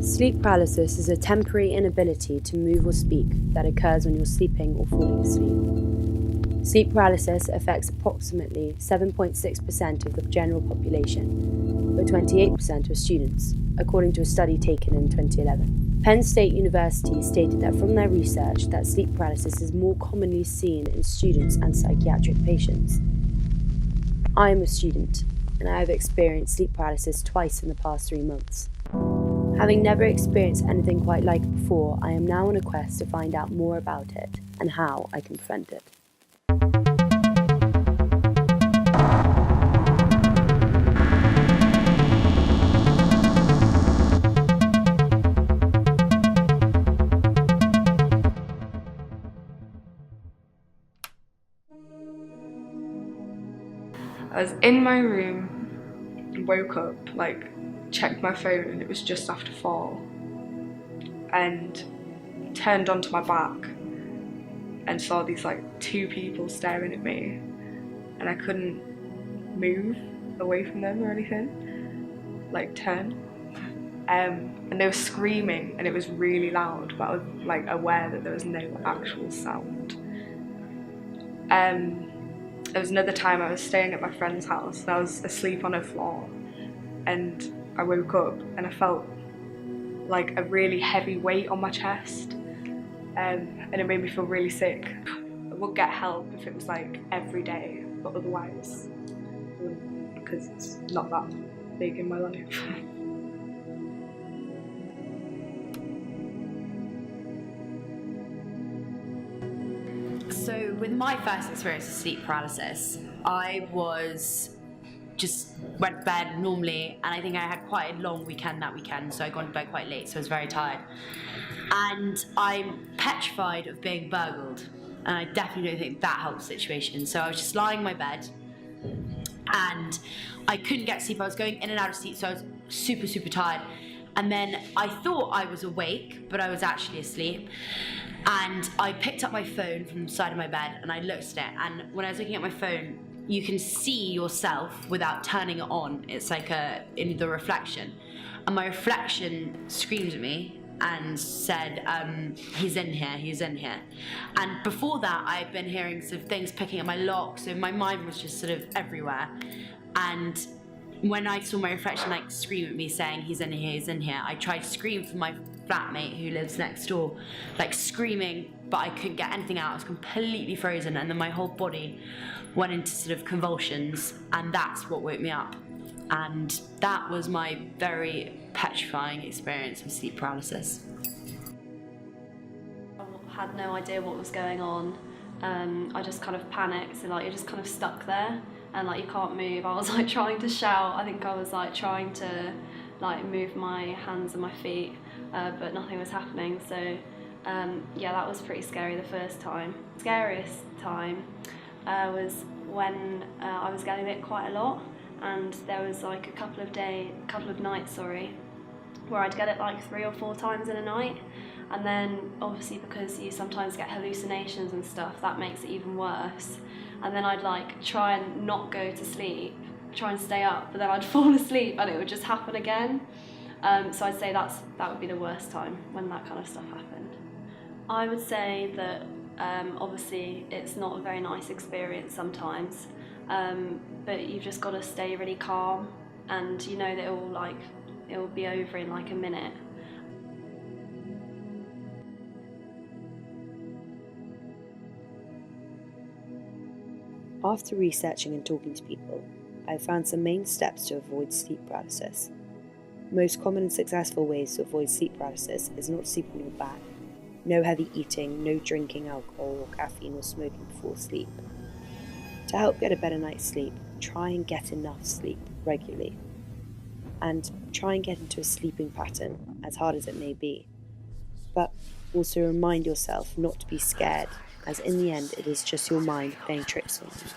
Sleep paralysis is a temporary inability to move or speak that occurs when you're sleeping or falling asleep. Sleep paralysis affects approximately 7.6% of the general population, but 28% of students, according to a study taken in 2011. Penn State University stated that from their research that sleep paralysis is more commonly seen in students and psychiatric patients. I am a student, and I have experienced sleep paralysis twice in the past 3 months. Having never experienced anything quite like it before, I am now on a quest to find out more about it and how I can prevent it. I was in my room, woke up, checked my phone, and it was just after 4, and turned onto my back and saw these 2 people staring at me, and I couldn't move away from them or anything, turn. And they were screaming, and it was really loud, but I was aware that there was no actual sound. There was another time I was staying at my friend's house and I was asleep on her floor, and I woke up and I felt a really heavy weight on my chest, and it made me feel really sick. I would get help if it was every day, but otherwise I wouldn't, because it's not that big in my life. So with my first experience of sleep paralysis, I went to bed normally, and I think I had quite a long weekend that weekend, so I got to bed quite late, so I was very tired. And I'm petrified of being burgled, and I definitely don't think that helps the situation. So I was just lying in my bed, and I couldn't get sleep. I was going in and out of sleep, so I was super, super tired. And then I thought I was awake, but I was actually asleep. And I picked up my phone from the side of my bed and I looked at it, and when I was looking at my phone, you can see yourself without turning it on. It's in the reflection. And my reflection screamed at me and said, he's in here, he's in here. And before that, I had been hearing sort of things picking at my lock, so my mind was just sort of everywhere. And when I saw my reflection scream at me saying, he's in here, he's in here, I tried to scream for my flatmate who lives next door, screaming, but I couldn't get anything out. I was completely frozen, and then my whole body went into sort of convulsions, and that's what woke me up. And that was my very petrifying experience with sleep paralysis. I had no idea what was going on. I just kind of panicked, and you're just kind of stuck there, and you can't move. I was trying to shout. I think I was trying to move my hands and my feet, but nothing was happening. So yeah, that was pretty scary the first time. Scariest time was when I was getting it quite a lot, and there was a couple of nights, where I'd get it 3 or 4 times in a night. And then obviously, because you sometimes get hallucinations and stuff, that makes it even worse. And then I'd try and not go to sleep, try and stay up, but then I'd fall asleep and it would just happen again. So I'd say that would be the worst time, when that kind of stuff happened. I would say that obviously it's not a very nice experience sometimes, but you've just got to stay really calm, and you know that it will be over in a minute. After researching and talking to people, I found some main steps to avoid sleep paralysis. Most common and successful ways to avoid sleep paralysis is not to sleep on your back, no heavy eating, no drinking alcohol or caffeine or smoking before sleep. To help get a better night's sleep, try and get enough sleep regularly. And try and get into a sleeping pattern, as hard as it may be. But also remind yourself not to be scared, as in the end it is just your mind playing tricks on you.